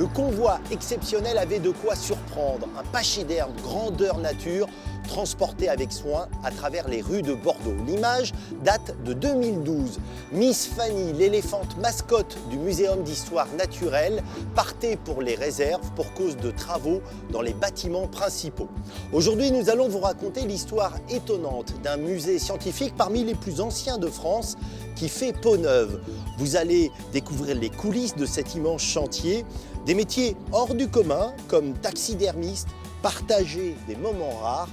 Le convoi exceptionnel avait de quoi surprendre. Un pachyderme grandeur nature transporté avec soin à travers les rues de Bordeaux. L'image date de 2012. Miss Fanny, l'éléphante mascotte du Muséum d'histoire naturelle, partait pour les réserves pour cause de travaux dans les bâtiments principaux. Aujourd'hui, nous allons vous raconter l'histoire étonnante d'un musée scientifique parmi les plus anciens de France qui fait peau neuve. Vous allez découvrir les coulisses de cet immense chantier, des métiers hors du commun comme taxidermiste, partager des moments rares.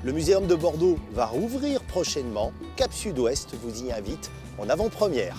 Le Muséum de Bordeaux va rouvrir prochainement. Cap Sud-Ouest vous y invite en avant-première.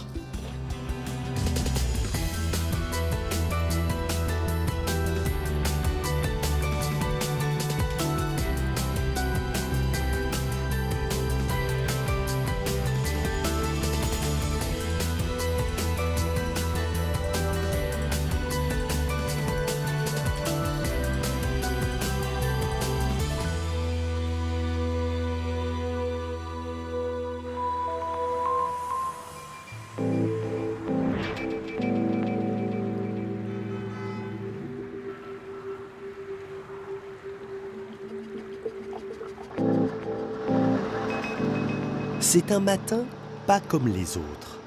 C'est un matin pas comme les autres.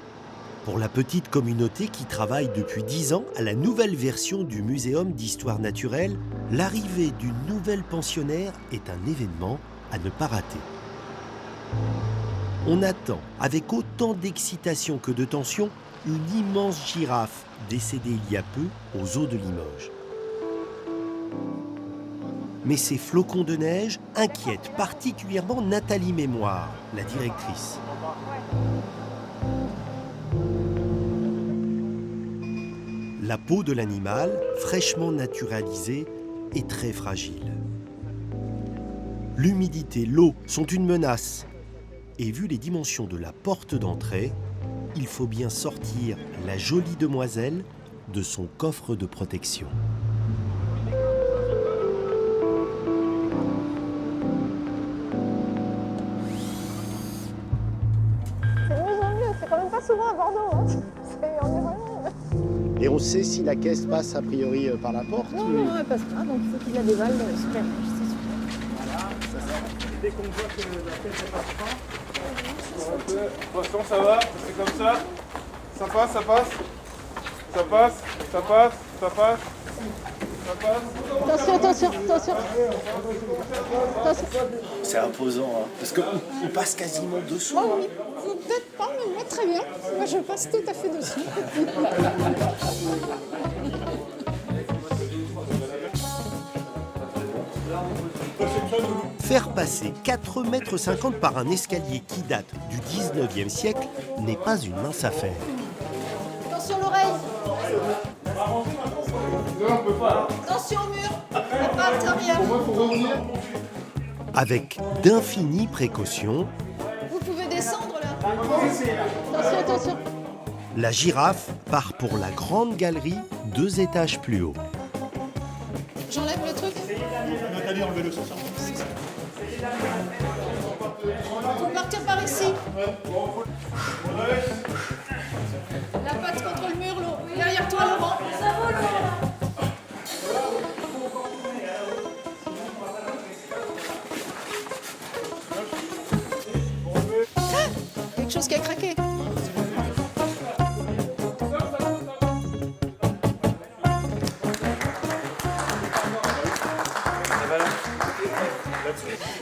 Pour la petite communauté qui travaille depuis 10 ans à la nouvelle version du Muséum d'histoire naturelle, l'arrivée d'une nouvelle pensionnaire est un événement à ne pas rater. On attend, avec autant d'excitation que de tension, une immense girafe décédée il y a peu aux eaux de Limoges. Mais ces flocons de neige inquiètent particulièrement Nathalie Mémoire, la directrice. La peau de l'animal, fraîchement naturalisée, est très fragile. L'humidité, l'eau sont une menace. Et vu les dimensions de la porte d'entrée, il faut bien sortir la jolie demoiselle de son coffre de protection. Souvent à Bordeaux, hein. On est vraiment... Et on sait si la caisse passe a priori par la porte? Non, elle passe pas, donc il faut qu'il la dévale super riche, c'est super. Voilà, ça sert. Et dès qu'on voit que la caisse ne passe pas, attention, ça va, c'est comme ça. Ça passe, ça passe. Ça passe, ça passe, ça passe. Ça passe. Attention. C'est imposant, hein, parce qu'on passe quasiment dessous. Oh oui, peut-être pas, mais moi très bien. Moi je passe tout à fait dessus. Faire passer 4,50 m par un escalier qui date du 19e siècle n'est pas une mince affaire. Attention l'oreille. Attention au mur. Et pas intérieur. Avec d'infinies précautions, Vous pouvez descendre là. Attention. la girafe part pour la grande galerie 2 étages plus haut. J'enlève le truc. Nathalie, enlevez-le sur ça. Faut partir par ici. La patte contre le mur, l'eau. Derrière toi, Laurent. Ça va, Laurent. Quelque chose qui a craqué.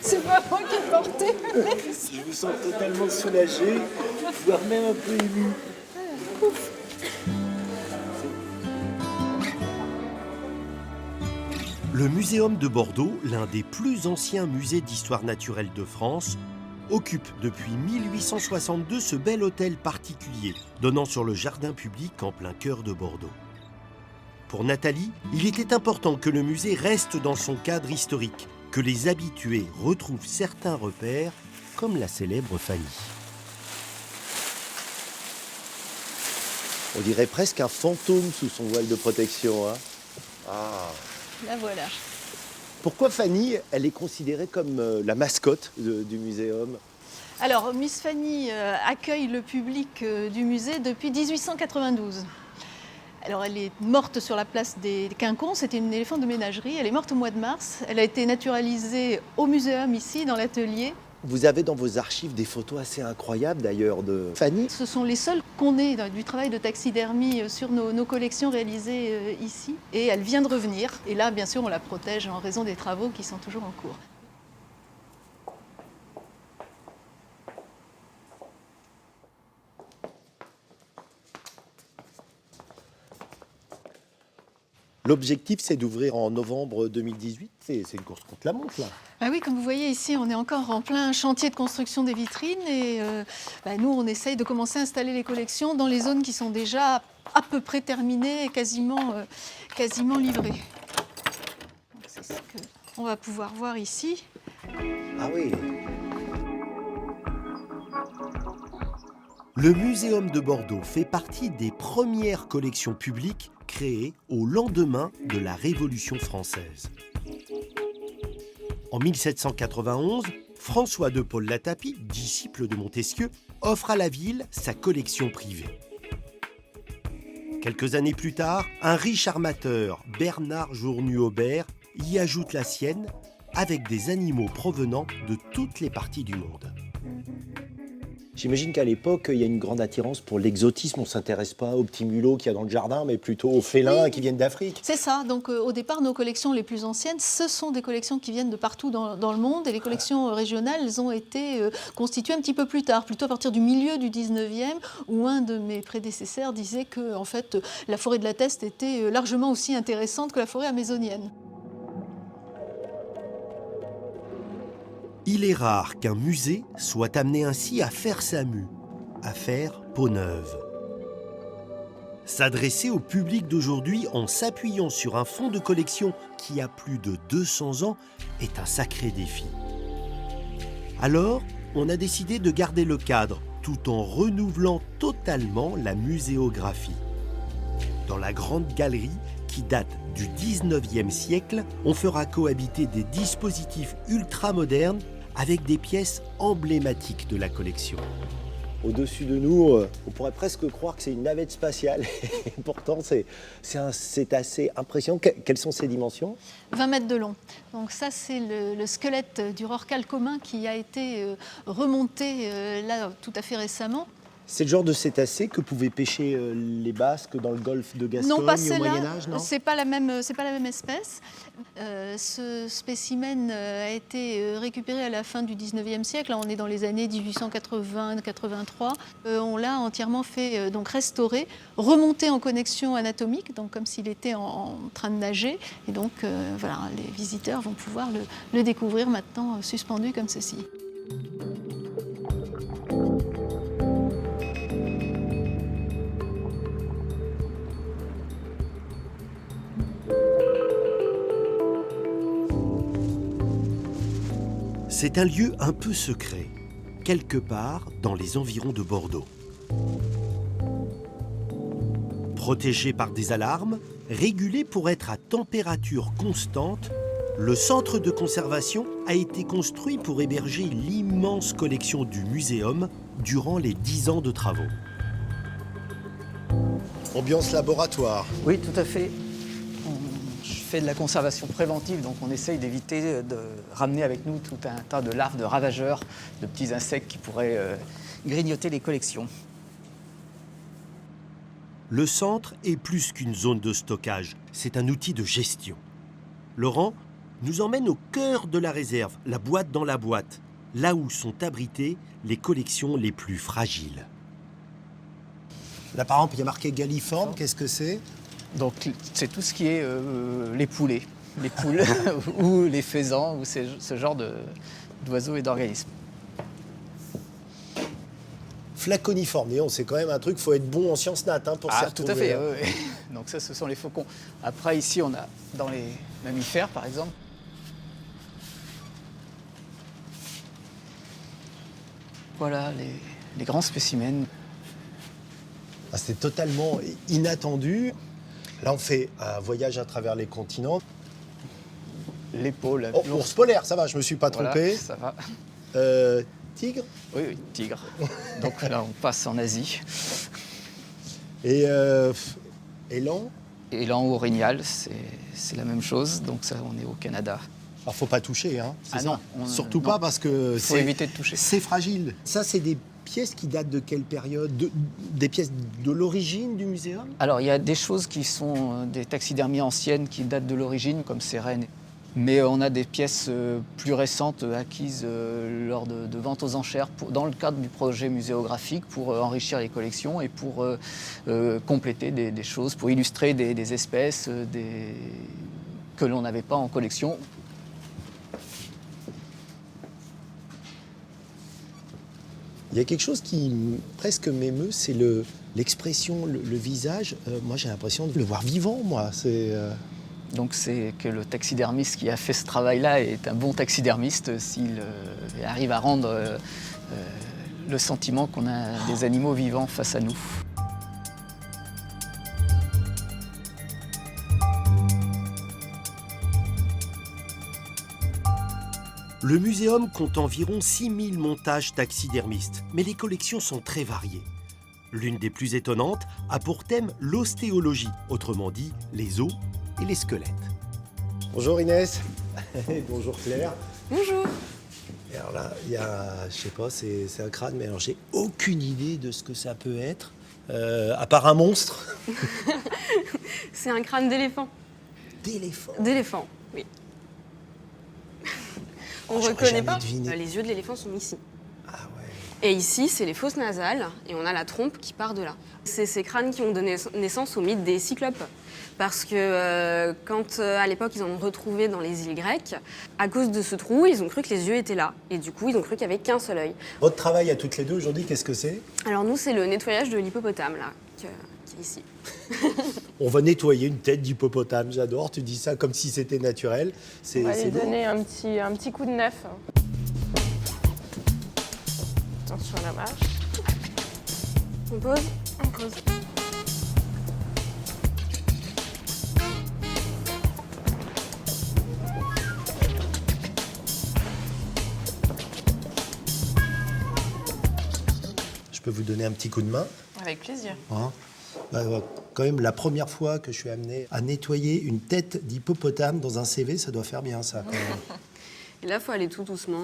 C'est pas moi qui ai porté. Je me sens totalement soulagé, voire même un peu ému. Le Muséum de Bordeaux, l'un des plus anciens musées d'histoire naturelle de France, occupe depuis 1862 ce bel hôtel particulier, donnant sur le jardin public en plein cœur de Bordeaux. Pour Nathalie, il était important que le musée reste dans son cadre historique, que les habitués retrouvent certains repères, comme la célèbre Fanny. On dirait presque un fantôme sous son voile de protection. Hein. Ah. La voilà. Pourquoi Fanny, elle est considérée comme la mascotte du muséum? Alors, Miss Fanny accueille le public du musée depuis 1892. Alors elle est morte sur la place des Quincons, c'était une éléphante de ménagerie, elle est morte au mois de mars. Elle a été naturalisée au muséum ici, dans l'atelier. Vous avez dans vos archives des photos assez incroyables d'ailleurs de Fanny. Ce sont les seuls qu'on ait du travail de taxidermie sur nos collections réalisées ici. Et elle vient de revenir. Et là, bien sûr, on la protège en raison des travaux qui sont toujours en cours. L'objectif, c'est d'ouvrir en novembre 2018. C'est une course contre la montre, là. Ah oui, comme vous voyez ici, on est encore en plein chantier de construction des vitrines. Et nous, on essaye de commencer à installer les collections dans les zones qui sont déjà à peu près terminées et quasiment livrées. C'est ce qu'on va pouvoir voir ici. Ah oui. Le Muséum de Bordeaux fait partie des premières collections publiques créées au lendemain de la Révolution française. En 1791, François de Paul Latapie, disciple de Montesquieu, offre à la ville sa collection privée. Quelques années plus tard, un riche armateur, Bernard Journu-Aubert, y ajoute la sienne avec des animaux provenant de toutes les parties du monde. J'imagine qu'à l'époque, il y a une grande attirance pour l'exotisme. On ne s'intéresse pas aux petits mulots qu'il y a dans le jardin, mais plutôt aux félins qui viennent d'Afrique. C'est ça. Donc au départ, nos collections les plus anciennes, ce sont des collections qui viennent de partout dans le monde. Et les collections régionales, elles ont été constituées un petit peu plus tard, plutôt à partir du milieu du 19e, où un de mes prédécesseurs disait que en fait, la forêt de la Teste était largement aussi intéressante que la forêt amazonienne. Il est rare qu'un musée soit amené ainsi à faire sa mue, à faire peau neuve. S'adresser au public d'aujourd'hui en s'appuyant sur un fonds de collection qui a plus de 200 ans est un sacré défi. Alors, on a décidé de garder le cadre tout en renouvelant totalement la muséographie. Dans la grande galerie, qui date du 19e siècle, on fera cohabiter des dispositifs ultra-modernes avec des pièces emblématiques de la collection. Au-dessus de nous, on pourrait presque croire que c'est une navette spatiale. Et pourtant, c'est assez impressionnant. Quelles sont ses dimensions ? 20 mètres de long. Donc ça, c'est le squelette du rorqual commun qui a été remonté là tout à fait récemment. C'est le genre de cétacé que pouvaient pêcher les Basques dans le golfe de Gascogne non, pas au Moyen-Âge, non ? C'est pas la même espèce. Ce spécimen a été récupéré à la fin du 19e siècle. Là, on est dans les années 1880-83. On l'a entièrement fait donc restaurer, remonté en connexion anatomique, donc comme s'il était en train de nager. Et donc, voilà, les visiteurs vont pouvoir le découvrir maintenant suspendu comme ceci. C'est un lieu un peu secret, quelque part dans les environs de Bordeaux. Protégé par des alarmes, régulé pour être à température constante, le centre de conservation a été construit pour héberger l'immense collection du muséum durant les 10 ans de travaux. Ambiance laboratoire. Oui, tout à fait. Je fais de la conservation préventive, donc on essaye d'éviter de ramener avec nous tout un tas de larves, de ravageurs, de petits insectes qui pourraient grignoter les collections. Le centre est plus qu'une zone de stockage, c'est un outil de gestion. Laurent nous emmène au cœur de la réserve, la boîte dans la boîte, là où sont abritées les collections les plus fragiles. Là, par exemple, il y a marqué Galliforme, qu'est-ce que c'est ? Donc c'est tout ce qui est les poulets, les poules ou les faisans ou ce genre d'oiseaux et d'organismes. Flaconiforme, et c'est quand même un truc, il faut être bon en sciences nat pour s'y retrouver. Tout à fait, oui. Donc ça, ce sont les faucons. Après, ici, on a dans les mammifères, par exemple. Voilà, les grands spécimens. Ah, c'est totalement inattendu. Là, on fait un voyage à travers les continents. L'épaule. Oh, ours polaire, ça va, je me suis pas trompé. Voilà, ça va. Tigre ? Oui, tigre. Donc là, on passe en Asie. Et Élan. Élan ou Orignal, c'est la même chose, donc ça, on est au Canada. Alors, faut pas toucher, hein. Ah non, Surtout non. pas parce que Faut éviter de toucher. c'est fragile. Ça, c'est des pièces qui datent de quelle période? Des pièces de l'origine du muséum? Alors, il y a des choses qui sont des taxidermies anciennes qui datent de l'origine, comme ces rennes. Mais on a des pièces plus récentes acquises lors de ventes aux enchères dans le cadre du projet muséographique pour enrichir les collections et pour compléter des choses, pour illustrer des espèces que l'on n'avait pas en collection. Il y a quelque chose qui presque m'émeut, c'est l'expression, le visage. Moi, j'ai l'impression de le voir vivant, moi. Donc c'est que le taxidermiste qui a fait ce travail-là est un bon taxidermiste s'il arrive à rendre le sentiment qu'on a des animaux vivants face à nous. Le muséum compte environ 6000 montages taxidermistes, mais les collections sont très variées. L'une des plus étonnantes a pour thème l'ostéologie, autrement dit les os et les squelettes. Bonjour Inès. Bonjour Claire. Bonjour. Et alors là, il y a, je sais pas, c'est un crâne, mais alors j'ai aucune idée de ce que ça peut être, à part un monstre. C'est un crâne d'éléphant. D'éléphant. D'éléphant, oui. On ne j'aurais reconnaît jamais pas. deviné. Les yeux de l'éléphant sont ici. Ah ouais. Et ici, c'est les fosses nasales, et on a la trompe qui part de là. C'est ces crânes qui ont donné naissance au mythe des cyclopes. Parce que quand, à l'époque, ils en ont retrouvé dans les îles grecques, à cause de ce trou, ils ont cru que les yeux étaient là. Et du coup, ils ont cru qu'il n'y avait qu'un seul œil. Votre travail à toutes les deux aujourd'hui, qu'est-ce que c'est? Alors nous, c'est le nettoyage de l'hippopotame, là, qui est ici. On va nettoyer une tête d'hippopotame, j'adore, tu dis ça comme si c'était naturel. On va lui lourd. donner un petit coup de neuf. Attention à la marche. On pose. On pose. Je peux vous donner un petit coup de main, Avec plaisir. hein. Quand même, la première fois que je suis amené à nettoyer une tête d'hippopotame dans un CV, ça doit faire bien ça. Quand même. Et là, il faut aller tout doucement.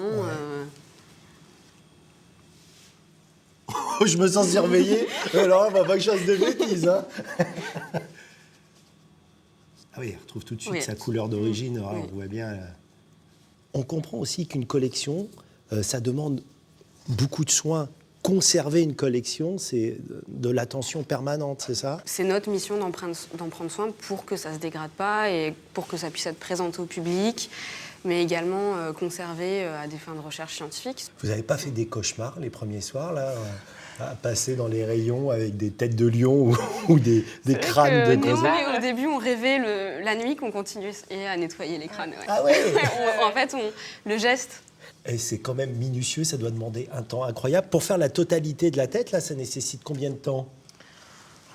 Je me sens surveillé. Alors, on va pas que je fasse de bêtises. Hein. Ah oui, on retrouve tout de suite Oui. sa couleur d'origine. Oui. On voit bien. On comprend aussi qu'une collection, ça demande beaucoup de soins. Conserver une collection, c'est de l'attention permanente, c'est ça? C'est notre mission d'en prendre soin pour que ça ne se dégrade pas et pour que ça puisse être présenté au public, mais également conservé à des fins de recherche scientifique. Vous n'avez pas fait des cauchemars les premiers soirs, là, à passer dans les rayons avec des têtes de lion ou des vrai crânes que de nous, grenouilles? Au début, on rêvait la nuit qu'on continuait à nettoyer les crânes. Ouais. Ah ouais. En fait, le geste. Et c'est quand même minutieux, ça doit demander un temps incroyable. Pour faire la totalité de la tête, là, ça nécessite combien de temps?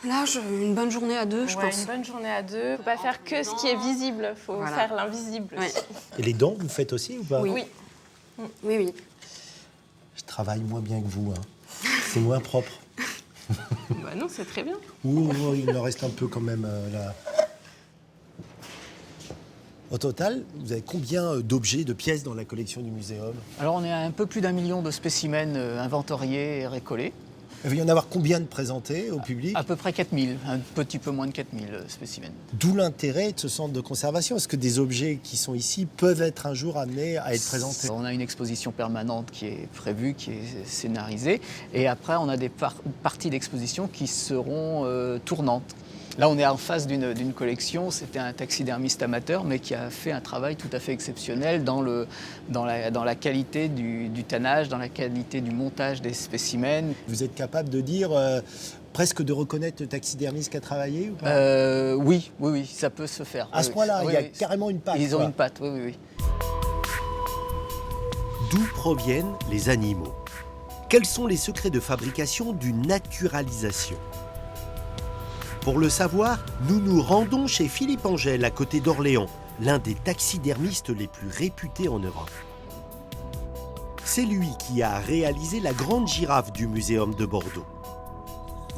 Là, une bonne journée à deux, je Ouais, pense. une bonne journée à deux. Faut pas faire que ce qui est visible, faut Voilà. faire l'invisible. Ouais. aussi. Et les dents, vous faites aussi ou pas? Oui. Oui. Je travaille moins bien que vous, hein. C'est moins propre. Bah non, c'est très bien. Ouh, il me reste un peu quand même là. Au total, vous avez combien d'objets, de pièces dans la collection du muséum? Alors on est à un peu plus d'1 million de spécimens inventoriés et récollés. Il va y en avoir combien de présentés au public? À peu près 4000, un petit peu moins de 4000 spécimens. D'où l'intérêt de ce centre de conservation. Est-ce que des objets qui sont ici peuvent être un jour amenés à être présentés? On a une exposition permanente qui est prévue, qui est scénarisée. Et après, on a des parties d'exposition qui seront tournantes. Là, on est en face d'une collection. C'était un taxidermiste amateur, mais qui a fait un travail tout à fait exceptionnel dans la qualité du tannage, dans la qualité du montage des spécimens. Vous êtes capable de dire, presque de reconnaître le taxidermiste qui a travaillé ou pas? Oui, ça peut se faire. À ce Oui, point-là, oui, il y a oui. carrément une patte. Ils ont quoi. une patte, oui. D'où proviennent les animaux? Quels sont les secrets de fabrication d'une naturalisation? Pour le savoir, nous nous rendons chez Philippe Angel, à côté d'Orléans, l'un des taxidermistes les plus réputés en Europe. C'est lui qui a réalisé la grande girafe du Muséum de Bordeaux.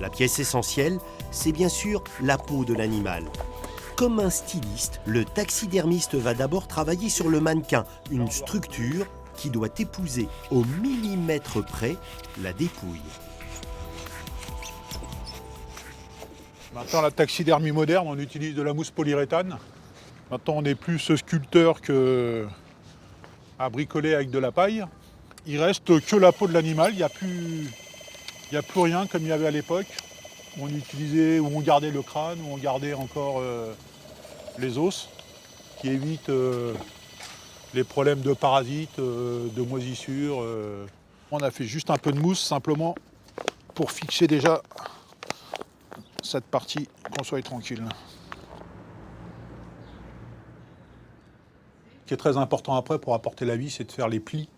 La pièce essentielle c'est bien sûr la peau de l'animal. Comme un styliste, le taxidermiste va d'abord travailler sur le mannequin, une structure qui doit épouser au millimètre près la dépouille. Maintenant, la taxidermie moderne, on utilise de la mousse polyuréthane. Maintenant, on est plus sculpteur qu'à bricoler avec de la paille. Il reste que la peau de l'animal, il n'y a plus rien comme il y avait à l'époque. On utilisait, ou on gardait le crâne, ou on gardait encore les os, qui évitent les problèmes de parasites, de moisissures. On a fait juste un peu de mousse, simplement pour fixer déjà cette partie, qu'on soit tranquille. Ce qui est très important après pour apporter la vie, c'est de faire les plis,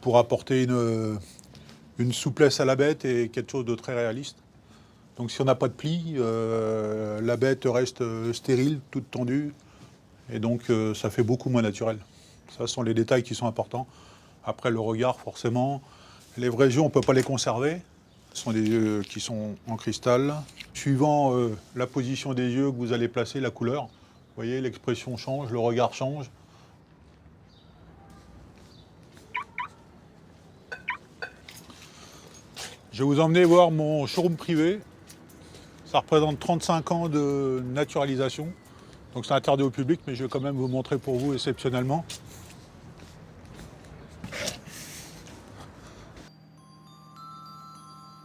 pour apporter une souplesse à la bête et quelque chose de très réaliste. Donc si on n'a pas de plis, la bête reste stérile, toute tendue, et donc ça fait beaucoup moins naturel. Ça sont les détails qui sont importants. Après le regard, forcément, les vrais yeux, on ne peut pas les conserver. Ce sont des yeux qui sont en cristal. Suivant la position des yeux que vous allez placer, la couleur, vous voyez, l'expression change, le regard change. Je vais vous emmener voir mon showroom privé. Ça représente 35 ans de naturalisation. Donc c'est interdit au public, mais je vais quand même vous montrer pour vous exceptionnellement.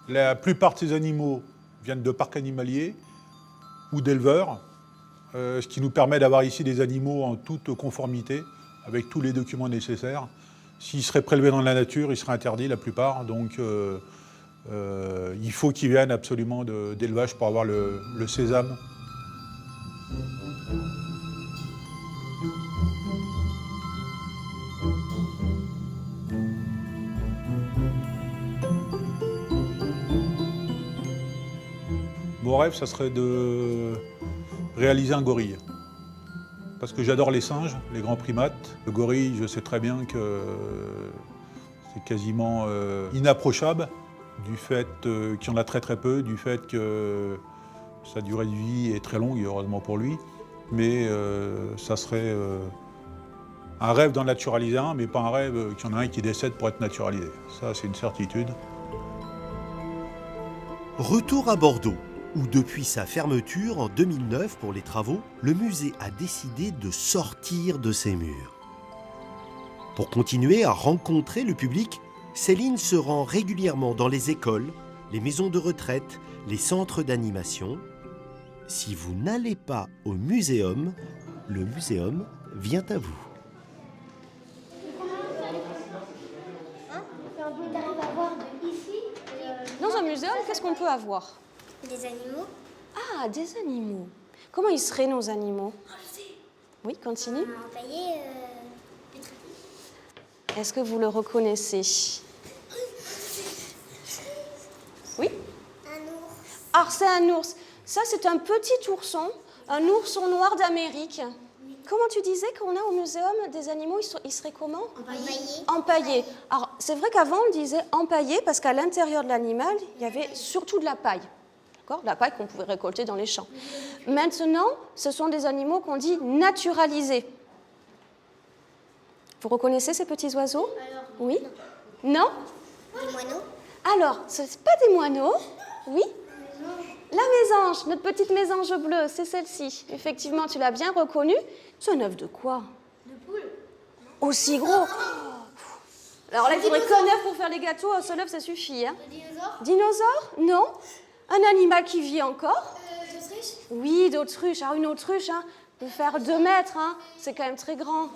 La plupart de ces animaux viennent de parcs animaliers ou d'éleveurs, ce qui nous permet d'avoir ici des animaux en toute conformité, avec tous les documents nécessaires. S'ils seraient prélevés dans la nature, ils seraient interdits la plupart, donc il faut qu'ils viennent absolument d'élevage pour avoir le sésame. Mon rêve, ça serait de réaliser un gorille. Parce que j'adore les singes, les grands primates. Le gorille, je sais très bien que c'est quasiment inapprochable, du fait qu'il y en a très très peu, du fait que sa durée de vie est très longue, et heureusement pour lui. Mais ça serait un rêve d'en naturaliser un, mais pas un rêve qu'il y en a un qui décède pour être naturalisé. Ça, c'est une certitude. Retour à Bordeaux, où depuis sa fermeture en 2009 pour les travaux, le musée a décidé de sortir de ses murs. Pour continuer à rencontrer le public, Céline se rend régulièrement dans les écoles, les maisons de retraite, les centres d'animation. Si vous n'allez pas au muséum, le muséum vient à vous. Dans un muséum, qu'est-ce qu'on peut avoir? Des animaux. Ah, des animaux. Comment ils seraient, nos animaux? Je sais. Oui, continue. Empaillé, Est-ce que vous le reconnaissez? Oui? un ours. Ah, c'est un ours. Ça, c'est un petit ourson, un ourson noir d'Amérique. Comment tu disais qu'on a au muséum des animaux, ils seraient comment? Empaillé. Empaillés. Alors, c'est vrai qu'avant, on disait empaillé parce qu'à l'intérieur de l'animal, il y avait surtout de la paille. D'accord? De la paille qu'on pouvait récolter dans les champs. Maintenant, ce sont des animaux qu'on dit naturalisés. Vous reconnaissez ces petits oiseaux? Oui? Non? Des moineaux. Alors, ce n'est pas des moineaux. Oui? La mésange, notre petite mésange bleue, c'est celle-ci. Effectivement, tu l'as bien reconnue. C'est un œuf de quoi? De poule. Aussi gros. Alors là, il faudrait qu'un œuf pour faire les gâteaux. Un seul œuf, ça suffit. Hein. Le dinosaure. Dinosaure? Non. Un animal qui vit encore? L'autruche. Oui, d'autruche. Alors une autruche, hein, peut faire 2 mètres. Hein. C'est quand même très grand.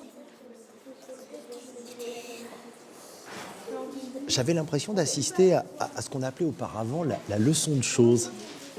J'avais l'impression d'assister à ce qu'on appelait auparavant la leçon de choses.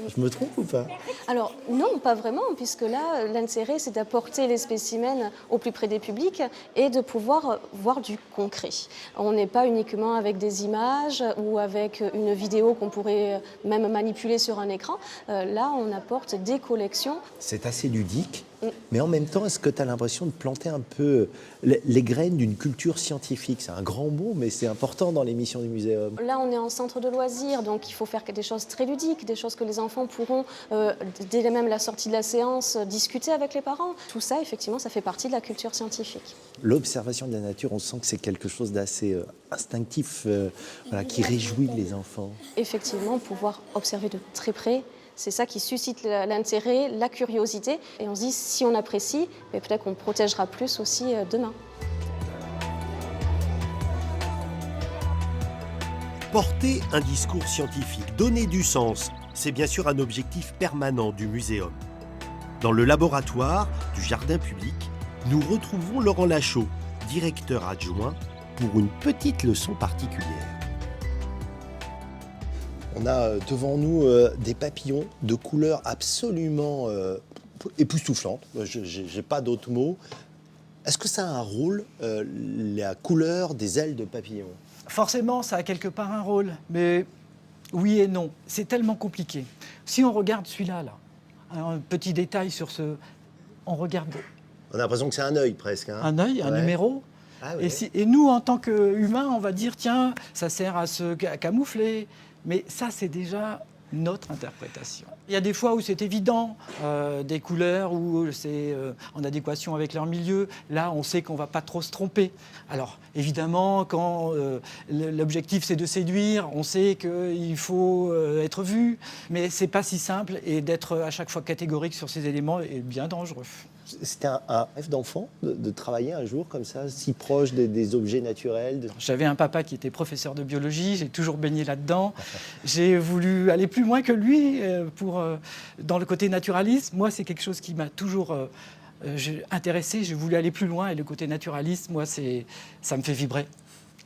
Je me trompe ou pas? Alors non, pas vraiment, puisque là, l'intérêt, c'est d'apporter les spécimens au plus près des publics et de pouvoir voir du concret. On n'est pas uniquement avec des images ou avec une vidéo qu'on pourrait même manipuler sur un écran. Là, on apporte des collections. C'est assez ludique. Mais en même temps, est-ce que tu as l'impression de planter un peu les graines d'une culture scientifique? C'est un grand mot, mais c'est important dans les missions du muséum. Là, on est en centre de loisirs, donc il faut faire des choses très ludiques, des choses que les enfants pourront, dès même la sortie de la séance, discuter avec les parents. Tout ça, effectivement, ça fait partie de la culture scientifique. L'observation de la nature, on sent que c'est quelque chose d'assez instinctif, voilà, qui réjouit les enfants. Effectivement, pouvoir observer de très près, c'est ça qui suscite l'intérêt, la curiosité. Et on se dit, si on apprécie, peut-être qu'on protégera plus aussi demain. Porter un discours scientifique, donner du sens, c'est bien sûr un objectif permanent du muséum. Dans le laboratoire du jardin public, nous retrouvons Laurent Lachaud, directeur adjoint, pour une petite leçon particulière. On a devant nous des papillons de couleurs absolument époustouflantes. Je n'ai pas d'autres mots. Est-ce que ça a un rôle, la couleur des ailes de papillons? Forcément, ça a quelque part un rôle, mais oui et non. C'est tellement compliqué. Si on regarde celui-là, un petit détail sur ce... On regarde... On a l'impression que c'est un œil presque. Hein. Un œil, un numéro. Ah, ouais. Et nous, en tant qu'humains, on va dire, tiens, ça sert à se camoufler. Mais ça, c'est déjà notre interprétation. Il y a des fois où c'est évident, des couleurs où c'est en adéquation avec leur milieu. Là, on sait qu'on ne va pas trop se tromper. Alors, évidemment, quand l'objectif, c'est de séduire, on sait qu'il faut être vu. Mais ce n'est pas si simple. Et d'être à chaque fois catégorique sur ces éléments est bien dangereux. C'était un rêve d'enfant de travailler un jour comme ça, si proche des objets naturels. J'avais un papa qui était professeur de biologie, j'ai toujours baigné là-dedans. J'ai voulu aller plus loin que lui dans le côté naturaliste. Moi, c'est quelque chose qui m'a toujours intéressé. J'ai voulu aller plus loin et le côté naturaliste, moi, ça me fait vibrer.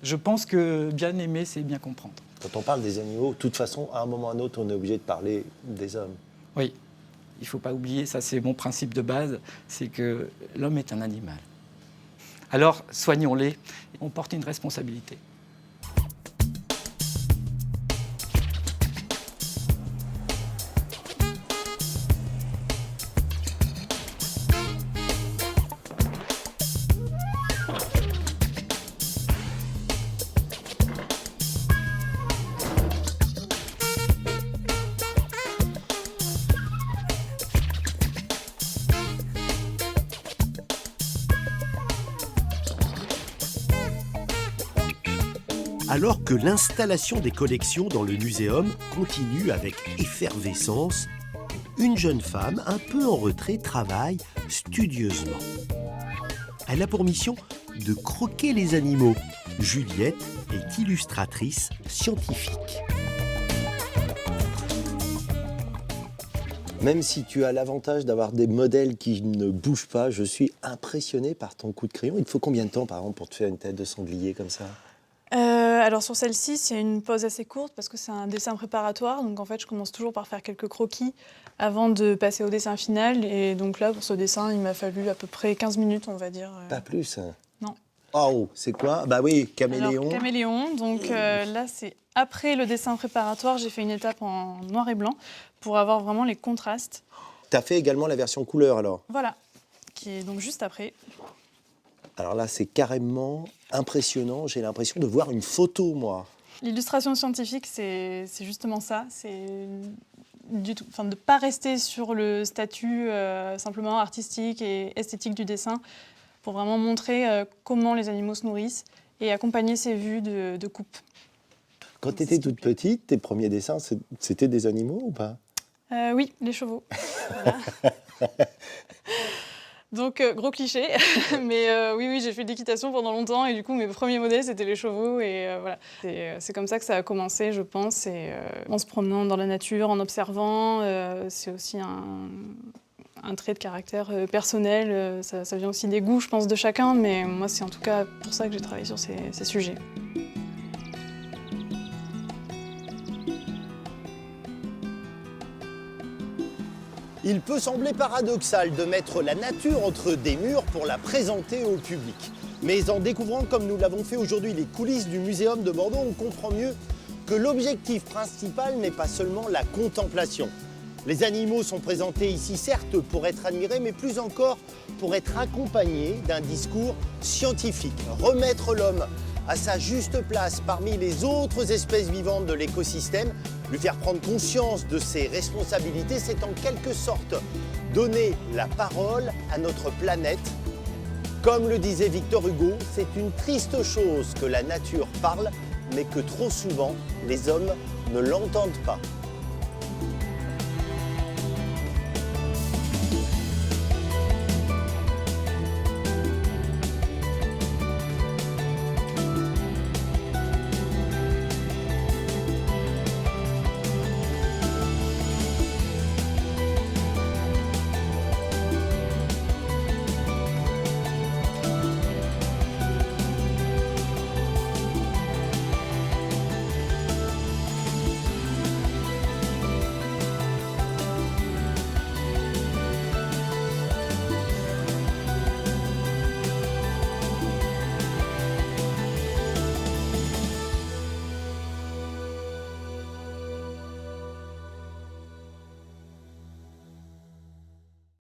Je pense que bien aimer, c'est bien comprendre. Quand on parle des animaux, de toute façon, à un moment ou à un autre, on est obligé de parler des hommes. Oui. Il ne faut pas oublier, ça c'est mon principe de base, c'est que l'homme est un animal. Alors, soignons-les, on porte une responsabilité. Alors que l'installation des collections dans le muséum continue avec effervescence, une jeune femme un peu en retrait travaille studieusement. Elle a pour mission de croquer les animaux. Juliette est illustratrice scientifique. Même si tu as l'avantage d'avoir des modèles qui ne bougent pas, je suis impressionné par ton coup de crayon. Il te faut combien de temps, par exemple, pour te faire une tête de sanglier comme ça ? Alors sur celle-ci, c'est une pause assez courte parce que c'est un dessin préparatoire. Donc en fait, je commence toujours par faire quelques croquis avant de passer au dessin final. Et donc là, pour ce dessin, il m'a fallu à peu près 15 minutes, on va dire. Pas plus. Non. Oh, c'est quoi? Bah oui, caméléon. Alors, caméléon. Donc là, c'est après le dessin préparatoire, j'ai fait une étape en noir et blanc pour avoir vraiment les contrastes. T'as fait également la version couleur alors? Voilà, qui est donc juste après. Alors là, c'est carrément impressionnant. J'ai l'impression de voir une photo, moi. L'illustration scientifique, c'est justement ça. C'est de ne pas rester sur le statut simplement artistique et esthétique du dessin pour vraiment montrer comment les animaux se nourrissent et accompagner ces vues de coupe. Quand tu étais toute petite, tes premiers dessins, c'était des animaux ou pas? Oui, les chevaux. Voilà. Donc, gros cliché, mais oui, j'ai fait de l'équitation pendant longtemps et du coup, mes premiers modèles, c'était les chevaux et voilà. C'est comme ça que ça a commencé, je pense, et en se promenant dans la nature, en observant, c'est aussi un trait de caractère personnel, ça vient aussi des goûts, je pense, de chacun, mais moi, c'est en tout cas pour ça que j'ai travaillé sur ces sujets. Il peut sembler paradoxal de mettre la nature entre des murs pour la présenter au public. Mais en découvrant, comme nous l'avons fait aujourd'hui, les coulisses du Muséum de Bordeaux, on comprend mieux que l'objectif principal n'est pas seulement la contemplation. Les animaux sont présentés ici certes pour être admirés, mais plus encore pour être accompagnés d'un discours scientifique. Remettre l'homme à sa juste place parmi les autres espèces vivantes de l'écosystème, lui faire prendre conscience de ses responsabilités, c'est en quelque sorte donner la parole à notre planète. Comme le disait Victor Hugo, c'est une triste chose que la nature parle, mais que trop souvent, les hommes ne l'entendent pas.